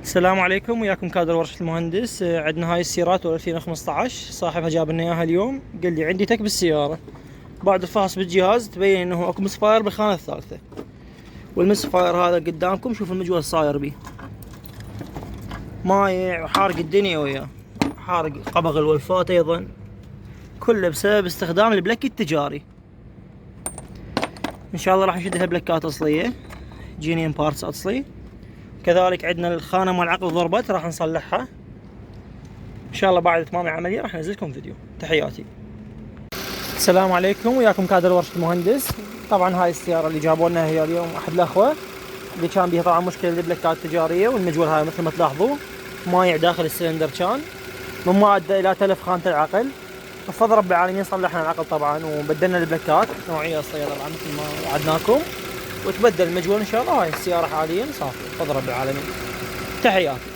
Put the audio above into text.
السلام عليكم، وياكم كادر ورشة المهندس. عندنا هاي السيارات 2015. صاحبها جاب لنا اياها اليوم، قال لي عندي تك بالسيارة. بعد الفحص بالجهاز تبين انه اكو مسفاير بالخانة الثالثة، والمسفاير هذا قدامكم. شوف المجول صاير بيه مايع وحارق الدنيا وياه، حارق قبغ الولفات ايضا، كله بسبب استخدام البلك التجاري. ان شاء الله راح نشدها بلكات اصلية، جينيان بارتس اصلي. كذلك عندنا الخانة مال العقل ضربت، راح نصلحها ان شاء الله بعد اتمام العملية. راح انزل لكم فيديو. تحياتي. السلام عليكم، وياكم كادر ورشة المهندس. طبعا هاي السيارة اللي جابوا لنا هي اليوم احد الاخوة، اللي كان بيها طبعا مشكلة البلكات التجارية، والمجول هاي مثل ما تلاحظوا مايع داخل السلندر، كان مما ادى الى تلف خانة العقل. بفضل رب العالمين صلحنا العقل طبعا، وبدلنا البلكات نوعية اصلية طبعا مثل ما وعدناكم، وتبدل المجول ان شاء الله. هاي السيارة حاليا صافية بفضل رب العالمين. تحياتي.